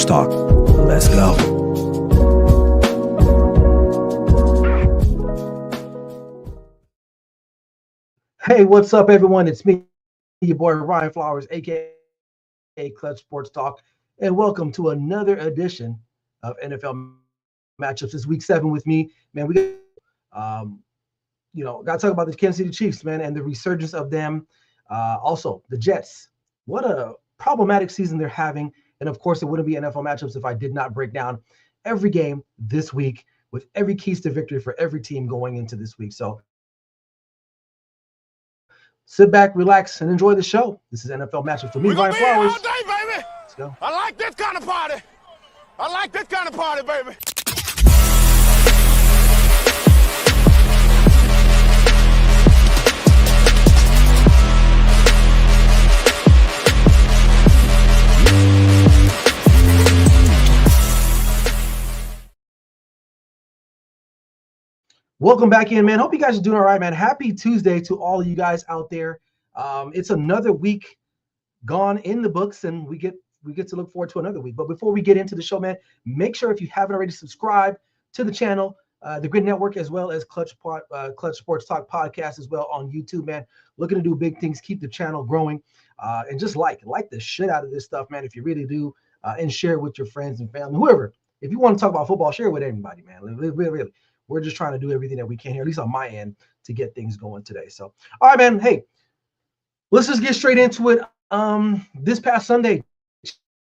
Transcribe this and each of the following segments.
Sports Talk. Let's go. Hey, what's up, everyone? It's me, your boy Ryan Flowers, aka Clutch Sports Talk, and welcome to another edition of NFL Matchups. It's week 7 with me, man. We got to talk about the Kansas City Chiefs, man, and the resurgence of them. Also, the Jets. What a problematic season they're having, and of course, it wouldn't be NFL Matchups if I did not break down every game this week with every keys to victory for every team going into this week. So sit back, relax, and enjoy the show. This is NFL Matchups for me, Ryan Flowers. All day, baby. Let's go. I like this kind of party. I like this kind of party, baby. Welcome back in, man. Hope you guys are doing all right, man. Happy Tuesday to all of you guys out there. It's another week gone in the books, and we get to look forward to another week. But before we get into the show, man, make sure if you haven't already subscribed to the channel, the Grid Network, as well as Clutch Sports Talk podcast as well on YouTube, man. Looking to do big things, keep the channel growing, and just like the shit out of this stuff, man. If you really do, and share it with your friends and family, whoever. If you want to talk about football, share it with everybody, man. Really. We're just trying to do everything that we can here, at least on my end, to get things going today. So, all right, man. Hey, let's just get straight into it. This past Sunday,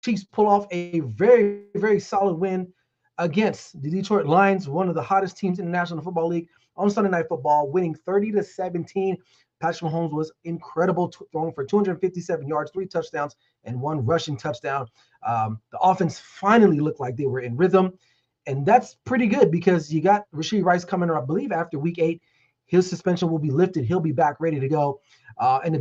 Chiefs pull off a very, very solid win against the Detroit Lions, one of the hottest teams in the National Football League, on Sunday Night Football, winning 30-17. Patrick Mahomes was incredible, throwing for 257 yards, 3 touchdowns, and 1 rushing touchdown. The offense finally looked like they were in rhythm. And that's pretty good because you got Rashid Rice coming, I believe, after week 8. His suspension will be lifted. He'll be back ready to go. And the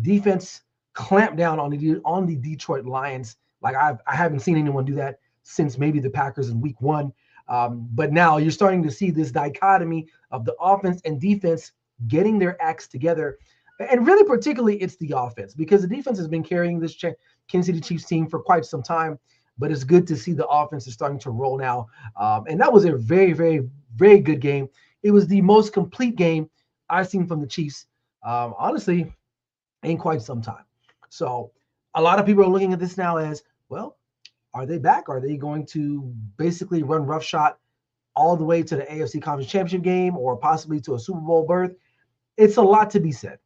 defense clamped down on the Detroit Lions. Like I haven't seen anyone do that since maybe the Packers in week 1. But now you're starting to see this dichotomy of the offense and defense getting their acts together. And really, particularly, it's the offense, because the defense has been carrying this Kansas City Chiefs team for quite some time. But it's good to see the offense is starting to roll now. And that was a very, very, very good game. It was the most complete game I've seen from the Chiefs, honestly, in quite some time. So a lot of people are looking at this now as, well, are they back? Are they going to basically run roughshod all the way to the AFC Conference Championship game or possibly to a Super Bowl berth? It's a lot to be said.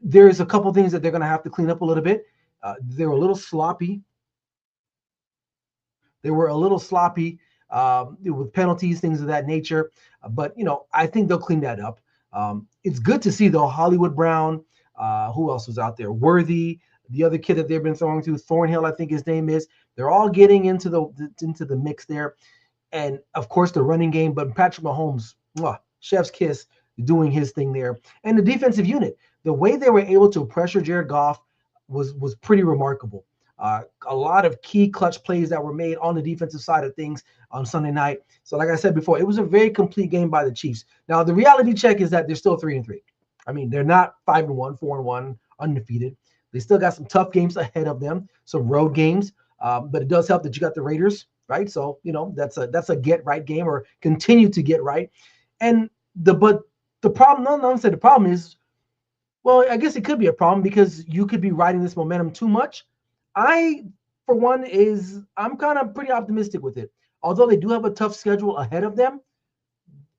There's a couple things that they're going to have to clean up a little bit. They were a little sloppy. With penalties, things of that nature. But, I think they'll clean that up. It's good to see, though, Hollywood Brown. Who else was out there? Worthy, the other kid that they've been throwing to, Thornhill, I think his name is. They're all getting into the mix there. And, of course, the running game. But Patrick Mahomes, chef's kiss, doing his thing there. And the defensive unit, the way they were able to pressure Jared Goff was pretty remarkable. A lot of key clutch plays that were made on the defensive side of things on Sunday night. So like I said before, it was a very complete game by the Chiefs. Now, the reality check is that they're still 3-3. I mean, they're not 5-1, 4-1, undefeated. They still got some tough games ahead of them, some road games. But it does help that you got the Raiders, right? So, that's a get right game, or continue to get right. And the problem is, well, I guess it could be a problem because you could be riding this momentum too much. I'm kind of pretty optimistic with it. Although they do have a tough schedule ahead of them,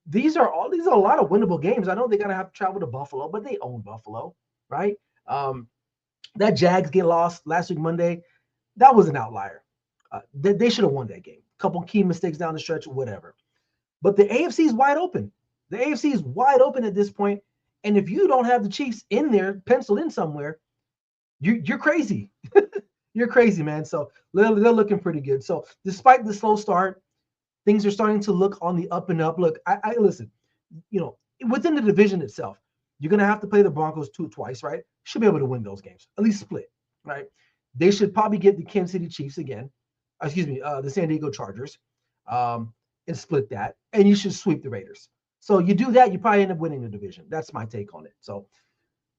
these are a lot of winnable games. I know they're gonna have to travel to Buffalo, but they own Buffalo, right? That Jags get lost last week Monday, that was an outlier. They should have won that game. A couple key mistakes down the stretch, whatever. But the AFC is wide open. The AFC is wide open at this point, and if you don't have the Chiefs in there, penciled in somewhere, you're crazy. You're crazy, man. So they're looking pretty good. So despite the slow start, things are starting to look on the up and up. Look, I listen, within the division itself, you're going to have to play the Broncos twice, right? Should be able to win those games, at least split, right? They should probably get the Kansas City Chiefs again. The San Diego Chargers, and split that. And you should sweep the Raiders. So you do that, you probably end up winning the division. That's my take on it. So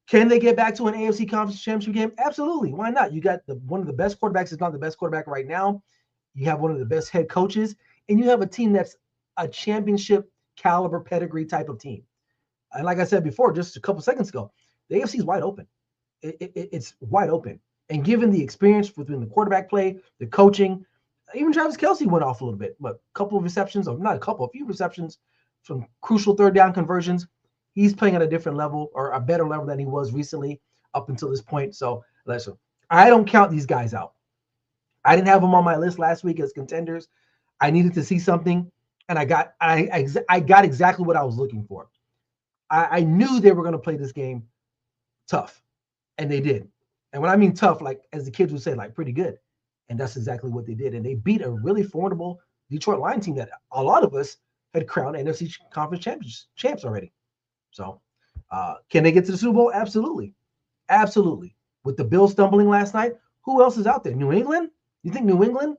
Can they get back to an AFC Conference Championship game? Absolutely. Why not? You got one of the best quarterbacks, if not the best quarterback right now. You have one of the best head coaches, and you have a team that's a championship caliber pedigree type of team. And like I said before, just a couple seconds ago, the AFC is wide open. It's wide open. And given the experience between the quarterback play, the coaching, even Travis Kelce went off a little bit, but a couple of receptions, or not a couple, a few receptions from crucial third down conversions. He's playing at a different level, or a better level than he was recently up until this point. So listen, I don't count these guys out. I didn't have them on my list last week as contenders. I needed to see something, and I got exactly what I was looking for. I knew they were going to play this game tough, and they did. And when I mean tough, like as the kids would say, like pretty good. And that's exactly what they did. And they beat a really formidable Detroit Lion team that a lot of us had crowned NFC Conference champs already. So can they get to the Super Bowl? Absolutely. Absolutely. With the Bills stumbling last night, who else is out there? New England? You think New England?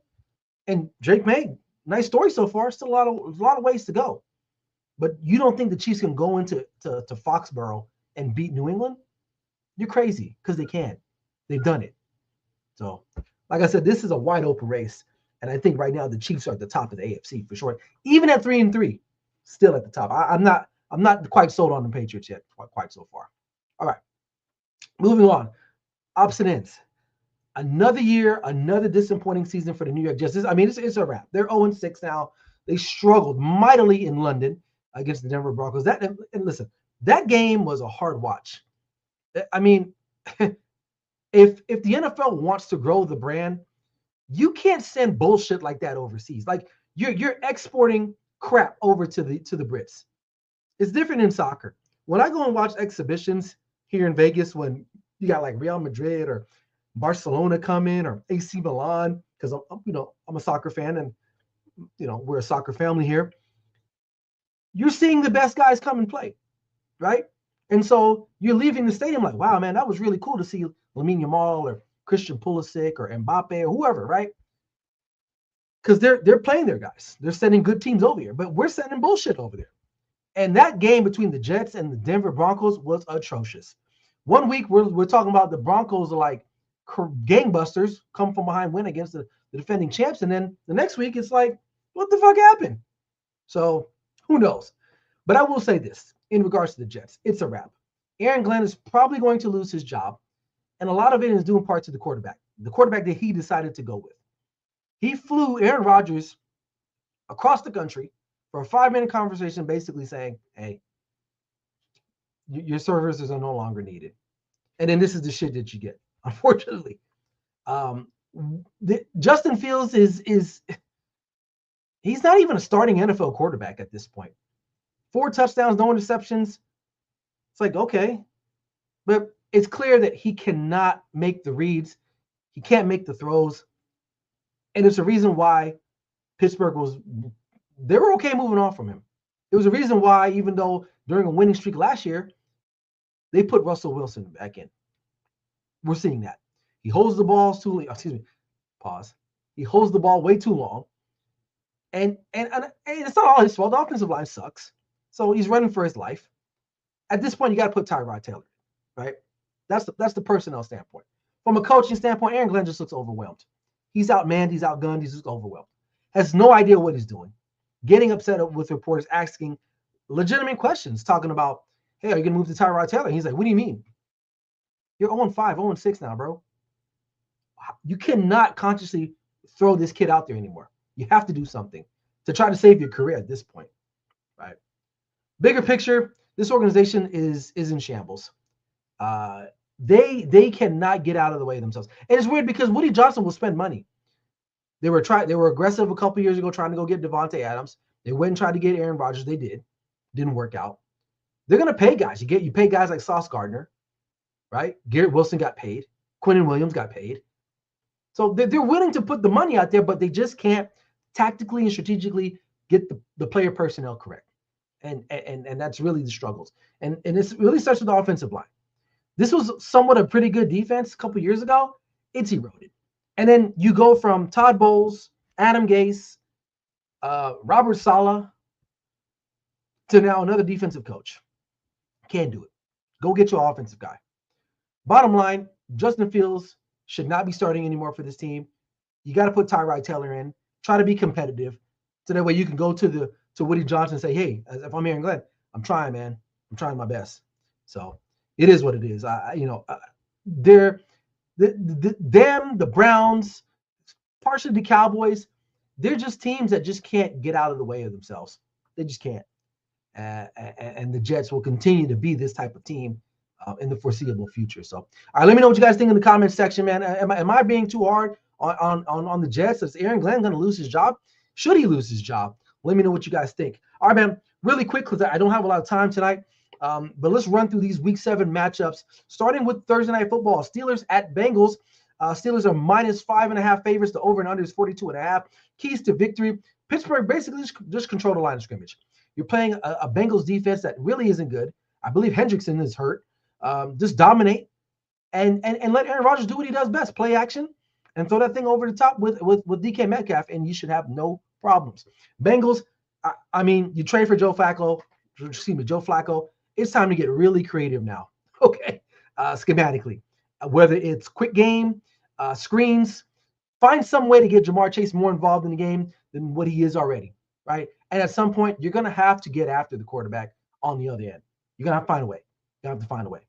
And Drake May, nice story so far. Still a lot of ways to go. But you don't think the Chiefs can go into Foxborough and beat New England? You're crazy, because they can. They've done it. So, like I said, this is a wide open race. And I think right now the Chiefs are at the top of the AFC for sure. Even at 3-3, still at the top. I'm not quite sold on the Patriots yet, quite so far. All right. Moving on. Opposite ends. Another year, another disappointing season for the New York Jets. It's a wrap. They're 0-6 now. They struggled mightily in London against the Denver Broncos. And listen, that game was a hard watch. I mean, if the NFL wants to grow the brand, you can't send bullshit like that overseas. Like you're exporting crap over to the Brits. It's different in soccer. When I go and watch exhibitions here in Vegas, when you got like Real Madrid or Barcelona come in, or AC Milan, because I'm a soccer fan, and we're a soccer family here. You're seeing the best guys come and play, right? And so you're leaving the stadium like, wow, man, that was really cool to see Lamine Yamal or Christian Pulisic or Mbappe or whoever, right? Because they're playing their guys. They're sending good teams over here, but we're sending bullshit over there. And that game between the Jets and the Denver Broncos was atrocious. 1 week we're talking about the Broncos are like gangbusters, come from behind win against the defending champs, and then the next week it's like, what the fuck happened? So who knows? But I will say this in regards to the Jets, it's a wrap. Aaron Glenn is probably going to lose his job, and a lot of it is due in part to the quarterback that he decided to go with. He flew Aaron Rodgers across the country for a 5-minute conversation, basically saying, hey, your services are no longer needed. And then this is the shit that you get, unfortunately. Justin Fields is he's not even a starting NFL quarterback at this point. 4 touchdowns, no interceptions. It's like, okay. But it's clear that he cannot make the reads. He can't make the throws. And it's a reason why Pittsburgh they were okay moving on from him. It was a reason why, even though during a winning streak last year, they put Russell Wilson back in. We're seeing that. He holds the ball He holds the ball way too long. And it's not all his fault. The offensive line sucks. So he's running for his life. At this point, you got to put Tyrod Taylor, right? That's the personnel standpoint. From a coaching standpoint, Aaron Glenn just looks overwhelmed. He's outmanned, he's outgunned, he's just overwhelmed. Has no idea what he's doing. Getting upset with reporters asking legitimate questions, talking about, hey, are you going to move to Tyrod Taylor? And he's like, what do you mean? You're 0-5, 0-6 now, bro. You cannot consciously throw this kid out there anymore. You have to do something to try to save your career at this point, right? Bigger picture, this organization is in shambles. They cannot get out of the way themselves. And it's weird because Woody Johnson will spend money. They were aggressive a couple years ago trying to go get Devontae Adams. They went and tried to get Aaron Rodgers. They did. Didn't work out. They're going to pay guys. You pay guys like Sauce Gardner, right? Garrett Wilson got paid. Quinnen Williams got paid. So they're willing to put the money out there, but they just can't tactically and strategically get the player personnel correct. And that's really the struggles. And it really starts with the offensive line. This was somewhat a pretty good defense a couple years ago. It's eroded. And then you go from Todd Bowles, Adam Gase, Robert Saleh, to now another defensive coach. Can't do it. Go get your offensive guy. Bottom line, Justin Fields should not be starting anymore for this team. You got to put Tyrod Taylor in. Try to be competitive, so that way you can go to Woody Johnson and say, "Hey, if I'm Aaron Glenn, I'm trying, man. I'm trying my best." So it is what it is. They're the Browns, partially the Cowboys. They're just teams that just can't get out of the way of themselves. They just can't. And the Jets will continue to be this type of team in the foreseeable future. So, all right, let me know what you guys think in the comments section, man. Am I being too hard on the Jets? Is Aaron Glenn going to lose his job? Should he lose his job? Let me know what you guys think. All right, man. Really quick, because I don't have a lot of time tonight. But let's run through these Week 7 matchups, starting with Thursday Night Football. Steelers at Bengals. Steelers are -5.5 favorites. The over and under is 42.5. Keys to victory. Pittsburgh basically just control the line of scrimmage. You're playing a Bengals defense that really isn't good. I believe Hendrickson is hurt. Just dominate and let Aaron Rodgers do what he does best: play action and throw that thing over the top with DK Metcalf, and you should have no problems. Bengals. I mean, you trade for Joe Flacco. It's time to get really creative now. Okay, schematically, whether it's quick game, screens, find some way to get Jamar Chase more involved in the game than what he is already, right? And at some point, you're going to have to get after the quarterback on the other end. You're going to have to find a way. You have to find a way.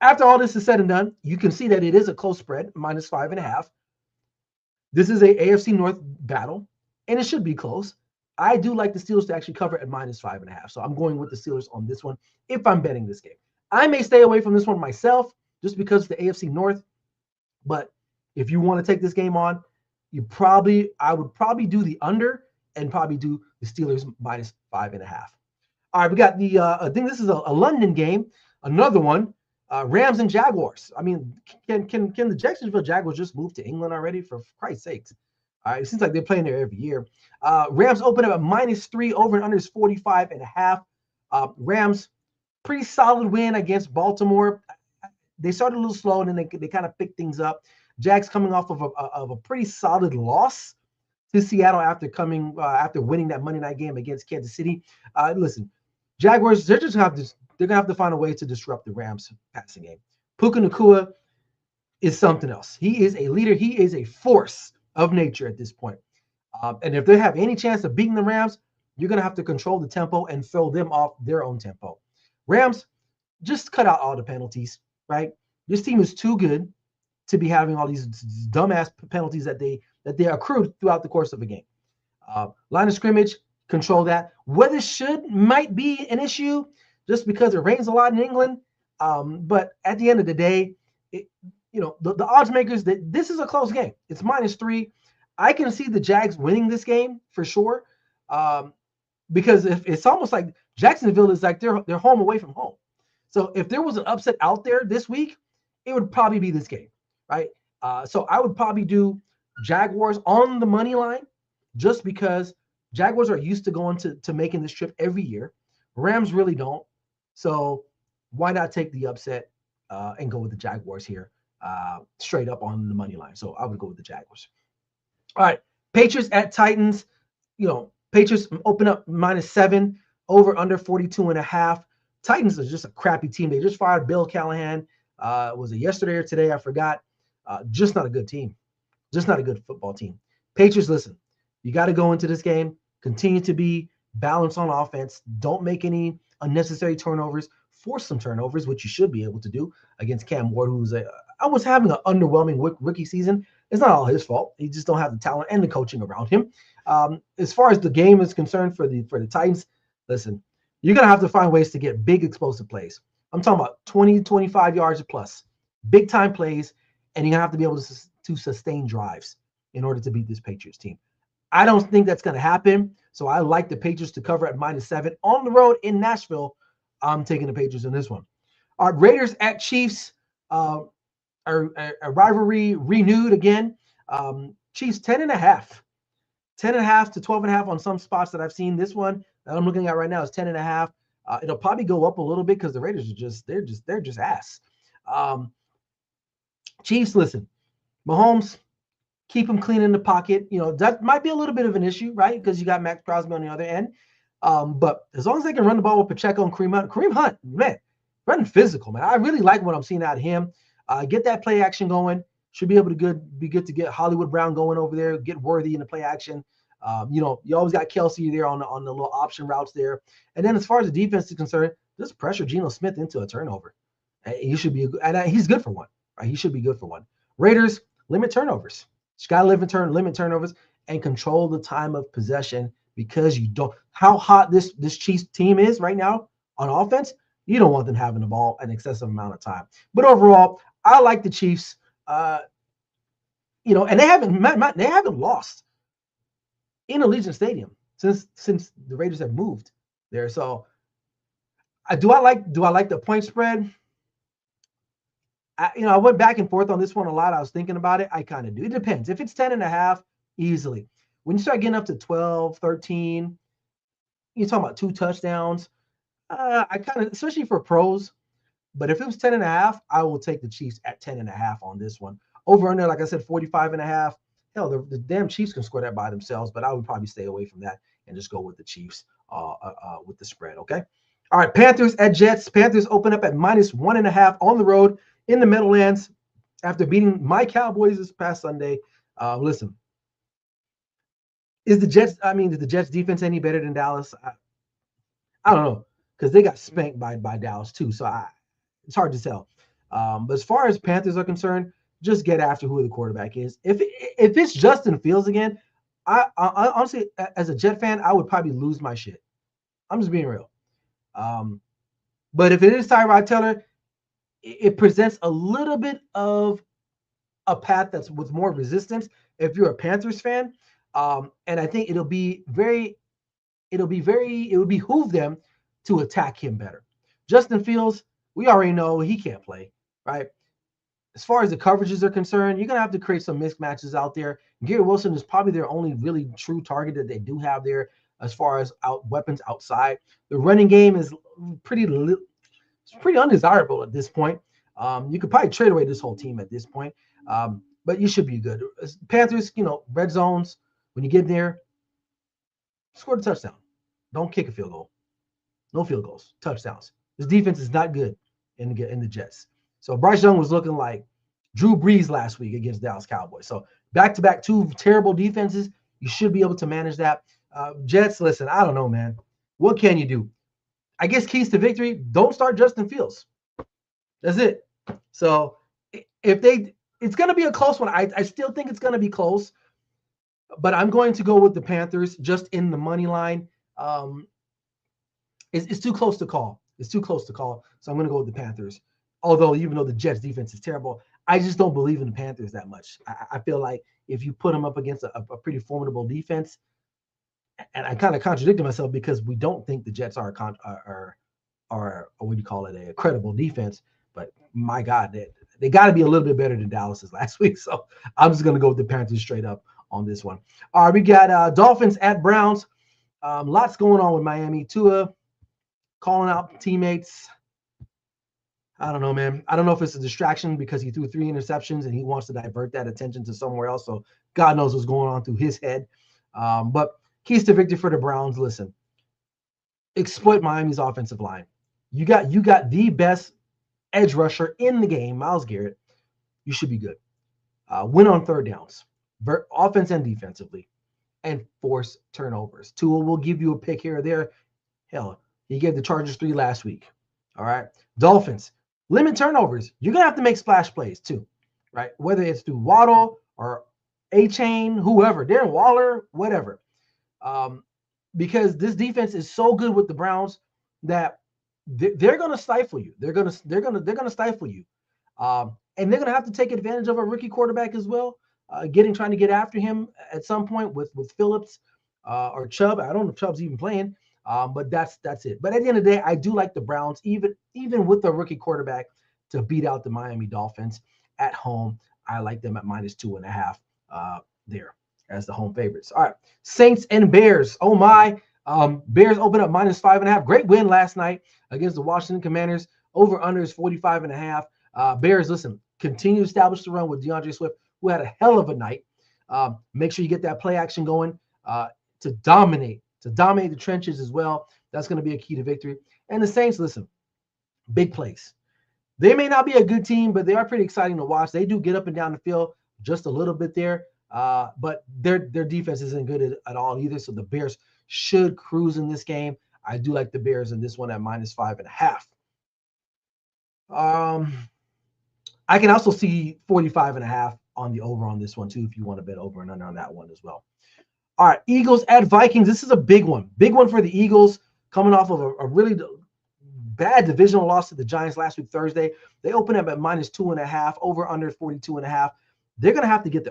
After all this is said and done, you can see that it is a close spread, -5.5. This is a AFC North battle, and it should be close. I do like the Steelers to actually cover at -5.5. So I'm going with the Steelers on this one if I'm betting this game. I may stay away from this one myself just because it's the AFC North. But if you want to take this game on, I would probably do the under and probably do the Steelers -5.5. All right, we got I think this is a London game, another one, Rams and Jaguars. I mean, can the Jacksonville Jaguars just move to England already, for Christ's sakes? All right, it seems like they're playing there every year. Rams open up at -3, over and under is 45.5. Rams, pretty solid win against Baltimore. They started a little slow, and then they kind of picked things up. Jags coming off of a pretty solid loss to Seattle after winning that Monday night game against Kansas City. Listen, Jaguars, they're gonna have to find a way to disrupt the Rams passing game. Puka Nacua is something else. He is a leader. He is a force of nature at this point. And if they have any chance of beating the Rams, you're gonna have to control the tempo and throw them off their own tempo. Rams, just cut out all the penalties, right? This team is too good to be having all these dumbass penalties that they accrued throughout the course of a game. Line of scrimmage, control that. Weather might be an issue just because it rains a lot in England. But at the end of the day, the odds makers, that this is a close game. It's -3. I can see the Jags winning this game for sure. Because if it's almost like Jacksonville is like they're home away from home. So if there was an upset out there this week, it would probably be this game, right? So I would probably do Jaguars on the money line, just because Jaguars are used to going to making this trip every year. Rams really don't. So why not take the upset and go with the Jaguars here, straight up on the money line? So I would go with the Jaguars. All right, Patriots at Titans. Patriots open up -7, over under 42.5. Titans is just a crappy team. They just fired Bill Callahan. Was it yesterday or today? I forgot. Just not a good team. Just not a good football team. Patriots, listen, you got to go into this game, continue to be balanced on offense. Don't make any unnecessary turnovers. Force some turnovers, which you should be able to do against Cam Ward, I was having an underwhelming rookie season. It's not all his fault. He just don't have the talent and the coaching around him. As far as the game is concerned for the Titans, listen, you're going to have to find ways to get big explosive plays. I'm talking about 20, 25 yards plus, big time plays, and you're going to have to be able to sustain drives in order to beat this Patriots team. I don't think that's going to happen, so I like the Patriots to cover at -7 on the road in Nashville. I'm taking the Patriots in this one. All right, Raiders at Chiefs, a rivalry renewed again. Chiefs 10.5. 10.5 to 12.5 on some spots that I've seen. This one that I'm looking at right now is 10.5. It'll probably go up a little bit because the Raiders are they're just ass. Chiefs, listen, Mahomes, keep him clean in the pocket. That might be a little bit of an issue, right? Because you got Max Crosby on the other end. But as long as they can run the ball with Pacheco and Kareem Hunt, man, running physical, man. I really like what I'm seeing out of him. Get that play action going. Should be able to be good to get Hollywood Brown going over there. Get Worthy in the play action. You always got Kelsey there on the little option routes there. And then as far as the defense is concerned, just pressure Geno Smith into a turnover. And he should be, and he's good for one. Right? He should be good for one. Raiders, limit turnovers. Just got to limit turnovers and control the time of possession, because you don't. How hot this Chiefs team is right now on offense, you don't want them having the ball an excessive amount of time. But overall, I like the Chiefs. And they haven't lost in Allegiant Stadium since the Raiders have moved there. So, do I like the point spread? I went back and forth on this one a lot. I was thinking about it. I kind of do. It depends. If it's 10.5, easily. When you start getting up to 12, 13, you're talking about 2 touchdowns. I kind of, especially for pros. But if it was 10.5, I will take the Chiefs at 10.5 on this one. Over under, like I said, 45.5. Hell, the damn Chiefs can score that by themselves, but I would probably stay away from that and just go with the Chiefs with the spread, okay? All right, Panthers at Jets. Panthers open up at -1.5 on the road in the Meadowlands after beating my Cowboys this past Sunday. Listen, is the Jets defense any better than Dallas? I don't know, because they got spanked by Dallas too, so it's hard to tell. But as far as Panthers are concerned, just get after who the quarterback is. If it's Justin Fields again, I honestly, as a Jet fan, I would probably lose my shit. I'm just being real. But if it is Tyrod Taylor, it presents a little bit of a path that's with more resistance if you're a Panthers fan. And I think it would behoove them to attack him better. Justin Fields, we already know he can't play, right? As far as the coverages are concerned, you're going to have to create some mismatches out there. Garrett Wilson is probably their only really true target that they do have there as far as weapons outside. The running game is pretty undesirable at this point. You could probably trade away this whole team at this point, but you should be good. Panthers, red zones, when you get there, score the touchdown. Don't kick a field goal. No field goals, touchdowns. This defense is not good in the Jets. So Bryce Young was looking like Drew Brees last week against Dallas Cowboys. So back-to-back 2 terrible defenses. You should be able to manage that. Jets, listen, I don't know, man. What can you do? I guess keys to victory, don't start Justin Fields. That's it. So it's going to be a close one. I still think it's going to be close, but I'm going to go with the Panthers just in the money line. It's too close to call. So I'm going to go with the Panthers. Although, even though the Jets defense is terrible, I just don't believe in the Panthers that much. I feel like if you put them up against a pretty formidable defense, and I kind of contradicted myself because we don't think the Jets are what do you call it, a credible defense. But my God, they got to be a little bit better than Dallas's last week. So I'm just going to go with the Panthers straight up on this one. All right, we got Dolphins at Browns. Lots going on with Miami. Tua calling out teammates. I don't know, man. I don't know if it's a distraction because he threw 3 interceptions and he wants to divert that attention to somewhere else. So God knows what's going on through his head. But keys to victory for the Browns. Listen, exploit Miami's offensive line. You got the best edge rusher in the game, Myles Garrett. You should be good. Win on third downs, offense and defensively, and force turnovers. Tua will give you a pick here or there. Hell, he gave the Chargers 3 last week. All right. Dolphins, limit turnovers. You're going to have to make splash plays too, right? Whether it's through Waddle or A-Chain, whoever, Darren Waller, whatever. Because this defense is so good with the Browns that they're going to stifle you. They're going to stifle you. And they're going to have to take advantage of a rookie quarterback as well, trying to get after him at some point with Phillips or Chubb. I don't know if Chubb's even playing. But that's it. But at the end of the day, I do like the Browns, even with the rookie quarterback, to beat out the Miami Dolphins at home. I like them at -2.5 there as the home favorites. All right, Saints and Bears. Oh my, Bears open up -5.5. Great win last night against the Washington Commanders. Over under is 45.5. Bears, listen, continue to establish the run with DeAndre Swift, who had a hell of a night. Make sure you get that play action going to dominate the trenches as well. That's going to be a key to victory. And the Saints, listen, big plays. They may not be a good team, but they are pretty exciting to watch. They do get up and down the field just a little bit there, but their defense isn't good at all either. So the Bears should cruise in this game. I do like the Bears in this one at -5.5. Um, I can also see 45.5 on the over on this one too, if you want to bet over and under on that one as well. All right, Eagles at Vikings. This is a big one. Big one for the Eagles, coming off of a really bad divisional loss to the Giants last week, Thursday. They open up at -2.5, over under 42.5. They're going to have to get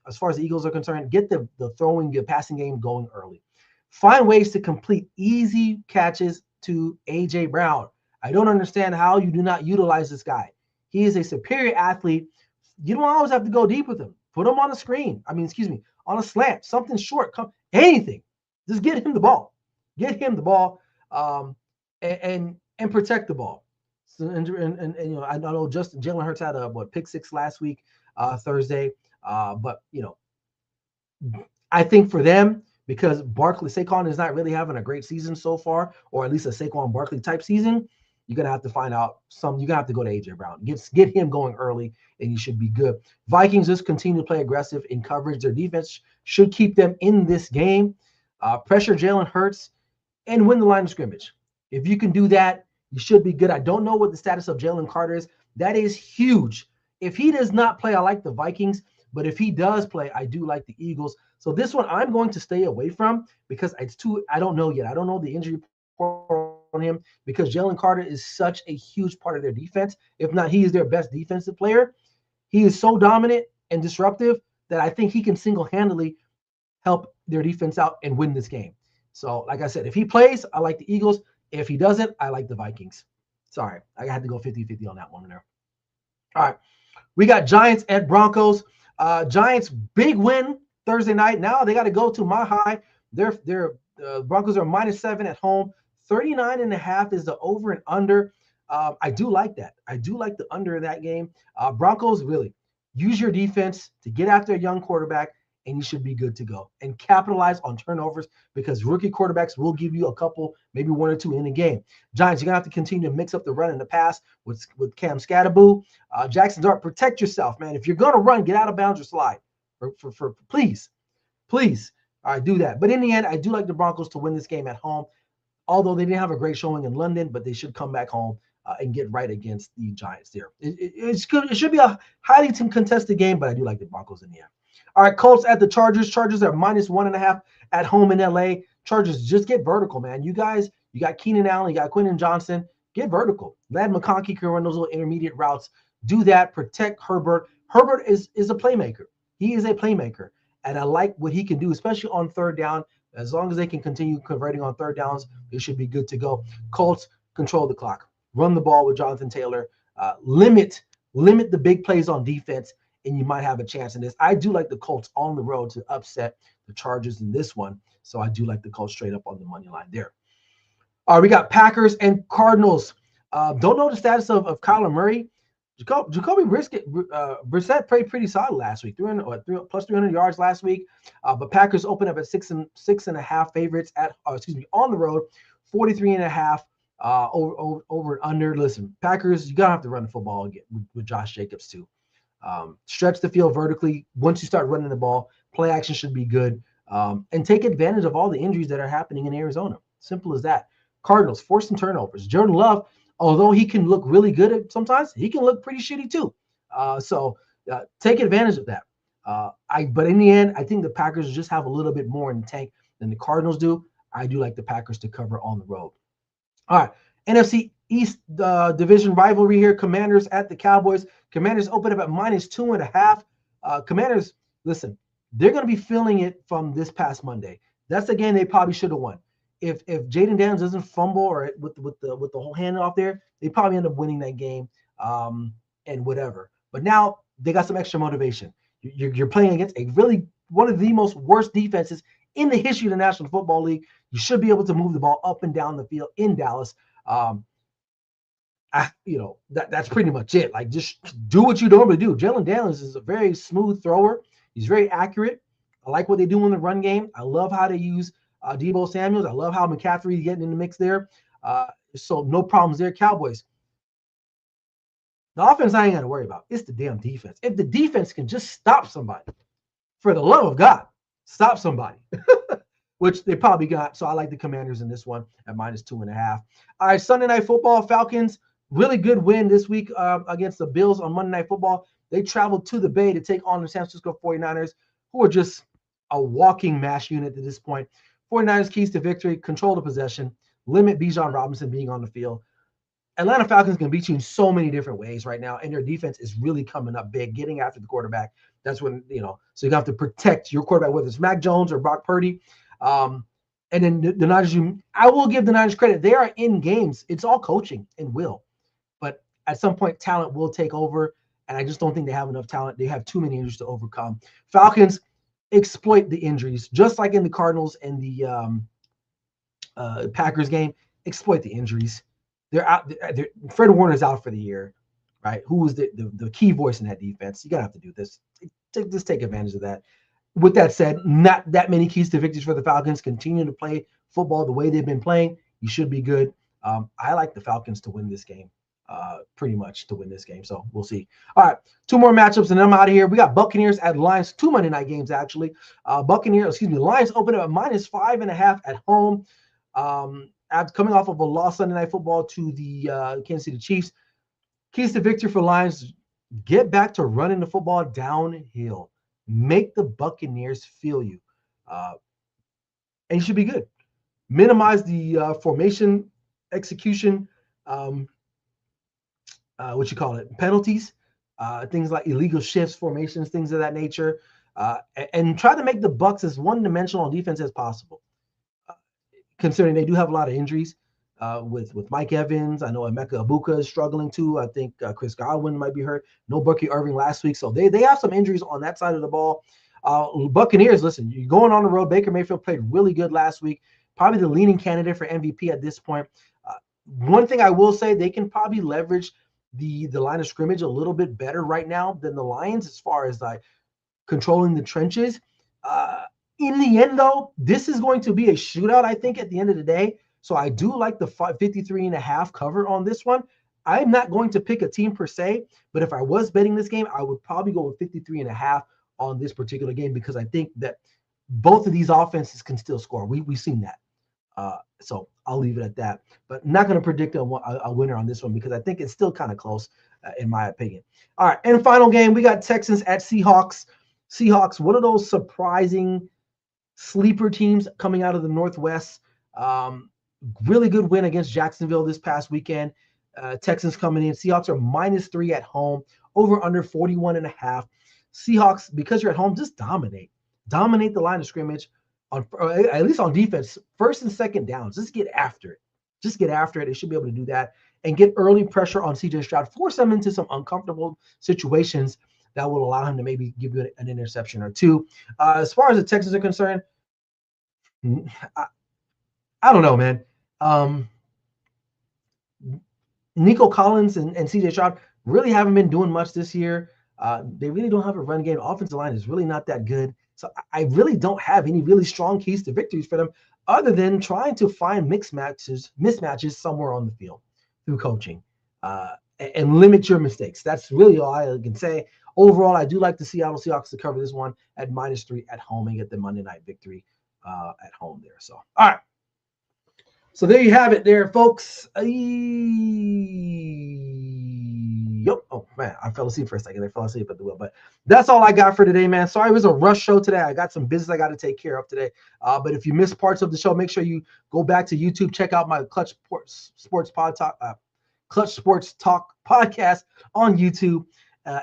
as far as the Eagles are concerned, get the throwing, the passing game going early. Find ways to complete easy catches to A.J. Brown. I don't understand how you do not utilize this guy. He is a superior athlete. You don't always have to go deep with him. Put him on a screen. On a slant, something short, anything. Just get him the ball. Get him the ball, and protect the ball. So, and I know Jalen Hurts had a pick six last week, Thursday, but I think for them, because Saquon is not really having a great season so far, or at least a Saquon Barkley type season, you're gonna have to find out you're gonna have to go to AJ Brown. Get him going early, and you should be good. Vikings just continue to play aggressive in coverage. Their defense should keep them in this game. Pressure Jalen Hurts and win the line of scrimmage. If you can do that, you should be good. I don't know what the status of Jalen Carter is. That is huge. If he does not play, I like the Vikings. But if he does play, I do like the Eagles. So this one I'm going to stay away from because I don't know yet. I don't know the injury report on him because Jalen Carter is such a huge part of their defense. If not, he is their best defensive player. He is so dominant and disruptive that I think he can single-handedly help their defense out and win this game. So, like I said, if he plays, I like the Eagles. If he doesn't, I like the Vikings. Sorry, I had to go 50-50 on that one there. All right, we got Giants at Broncos. Giants, big win Thursday night. Now they got to go to Mile High. Their Broncos are -7 at home. 39.5 is the over and under. I do like that. I do like the under in that game. Broncos, really, use your defense to get after a young quarterback, and you should be good to go. And capitalize on turnovers because rookie quarterbacks will give you a couple, maybe one or two in a game. Giants, you're going to have to continue to mix up the run and the pass with Cam Scatterboo. Jackson Dart, protect yourself, man. If you're going to run, get out of bounds or slide. Please. All right, do that. But in the end, I do like the Broncos to win this game at home, although they didn't have a great showing in London, but they should come back home and get right against the Giants there. It's good. It should be a highly contested game, but I do like the Broncos in the end. All right, Colts at the Chargers. Chargers are -1.5 at home in LA. Chargers, just get vertical, man. You guys, you got Keenan Allen, you got Quentin Johnson. Get vertical. Ladd McConkey can run those little intermediate routes. Do that. Protect Herbert. Herbert is a playmaker. He is a playmaker. And I like what he can do, especially on third down. As long as they can continue converting on third downs, they should be good to go. Colts, control the clock. Run the ball with Jonathan Taylor. Limit the big plays on defense, and you might have a chance in this. I do like the Colts on the road to upset the Chargers in this one. So I do like the Colts straight up on the money line there. All right, we got Packers and Cardinals. Don't know the status of Kyler Murray. Jacoby Brissett played pretty solid last week, plus 300 yards last week. But Packers open up at 6.5 favorites on the road, 43.5 over and under. Listen, Packers, you gotta have to run the football again with Josh Jacobs too. Stretch the field vertically. Once you start running the ball, play action should be good, and take advantage of all the injuries that are happening in Arizona. Simple as that. Cardinals, force some turnovers. Jordan Love, although he can look really good sometimes, he can look pretty shitty too. So take advantage of that. But in the end, I think the Packers just have a little bit more in the tank than the Cardinals do. I do like the Packers to cover on the road. All right, NFC East division rivalry here. Commanders at the Cowboys. Commanders open up at -2.5. Commanders, listen, they're going to be feeling it from this past Monday. That's the game they probably should have won. If Jaden Daniels doesn't fumble or with the whole handoff there, they probably end up winning that game and whatever. But now they got some extra motivation. You're playing against one of the most worst defenses in the history of the National Football League. You should be able to move the ball up and down the field in Dallas. That's pretty much it. Like, just do what you normally do. Jalen Daniels is a very smooth thrower. He's very accurate. I like what they do in the run game. I love how they use Deebo Samuels. I love how McCaffrey is getting in the mix there. So no problems there. Cowboys, The offense I ain't got to worry about. It's the damn defense. If the defense can just stop somebody, for the love of God, stop somebody, which they probably got. So I like the Commanders in this one at -2.5. All right, Sunday Night Football, Falcons, really good win this week against the Bills on Monday Night Football. They traveled to the Bay to take on the San Francisco 49ers, who are just a walking mash unit at this point. 49ers keys to victory, control the possession, limit Bijan Robinson being on the field. Atlanta Falcons can beat you in so many different ways right now, and their defense is really coming up big, getting after the quarterback. That's when, so you have to protect your quarterback, whether it's Mac Jones or Brock Purdy. And then the Niners, I will give the Niners credit. They are in games. It's all coaching and will. But at some point, talent will take over, and I just don't think they have enough talent. They have too many injuries to overcome. Falcons exploit the injuries, just like in the Cardinals and the Packers game. Exploit the injuries. They're out. Fred Warner's out for the year, right? Who was the key voice in that defense? You gotta have to do this. Just take advantage of that. With that said, not that many keys to victories for the Falcons. Continue to play football the way they've been playing. You should be good. I like the Falcons to win this game, pretty much to win this game. So we'll see. All right, two more matchups, and I'm out of here. We got Buccaneers at Lions. 2 Monday night games actually. Lions open up at -5.5 at home. After coming off of a loss Sunday Night Football to the Kansas City Chiefs. Keys to victory for Lions: get back to running the football downhill. Make the Buccaneers feel you. And you should be good. Minimize the formation execution, penalties, things like illegal shifts, formations, things of that nature, and try to make the Bucs as one-dimensional on defense as possible. Considering they do have a lot of injuries with Mike Evans. I know Emeka Egbuka is struggling too. I think Chris Godwin might be hurt. No Bucky Irving last week. So they have some injuries on that side of the ball. Buccaneers, listen, you're going on the road. Baker Mayfield played really good last week. Probably the leading candidate for MVP at this point. One thing I will say, they can probably leverage the line of scrimmage a little bit better right now than the Lions as far as like controlling the trenches. In the end, though, this is going to be a shootout, I think, at the end of the day. So I do like the 53.5 cover on this one. I'm not going to pick a team per se, but if I was betting this game, I would probably go with 53.5 on this particular game because I think that both of these offenses can still score. We've seen that. So I'll leave it at that. But not going to predict a winner on this one because I think it's still kind of close, in my opinion. All right, and final game, we got Texans at Seahawks. Seahawks, one of those surprising sleeper teams coming out of the Northwest. Really good win against Jacksonville this past weekend. Texans coming in. Seahawks are -3 at home. Over under 41.5. Seahawks, because you're at home, just dominate. Dominate the line of scrimmage, at least on defense. First and second downs. Just get after it. They should be able to do that and get early pressure on C.J. Stroud. Force them into some uncomfortable situations that will allow him to maybe give you an interception or two. As far as the Texans are concerned, I don't know, man. Nico Collins and C.J. Stroud really haven't been doing much this year. They really don't have a run game. The offensive line is really not that good. So I really don't have any really strong keys to victories for them other than trying to find mismatches somewhere on the field through coaching and limit your mistakes. That's really all I can say. Overall, I do like the Seattle Seahawks to cover this one at -3 at home and get the Monday night victory at home there. So, all right. So there you have it there, folks. Oh, man, I fell asleep for a second. I fell asleep at the wheel. But that's all I got for today, man. Sorry it was a rush show today. I got some business I got to take care of today. But if you missed parts of the show, make sure you go back to YouTube. Check out my Clutch Sports Talk podcast on YouTube.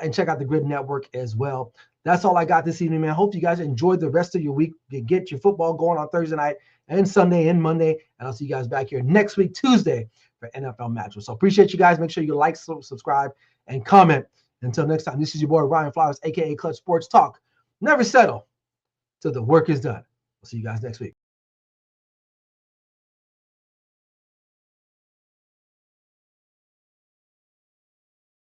And check out the Grid Network as well. That's all I got this evening, man. Hope you guys enjoyed the rest of your week. Get your football going on Thursday night and Sunday and Monday. And I'll see you guys back here next week, Tuesday, for NFL matchups. So appreciate you guys. Make sure you like, subscribe, and comment. Until next time, this is your boy, Ryan Flowers, a.k.a. Clutch Sports Talk. Never settle till the work is done. We'll see you guys next week.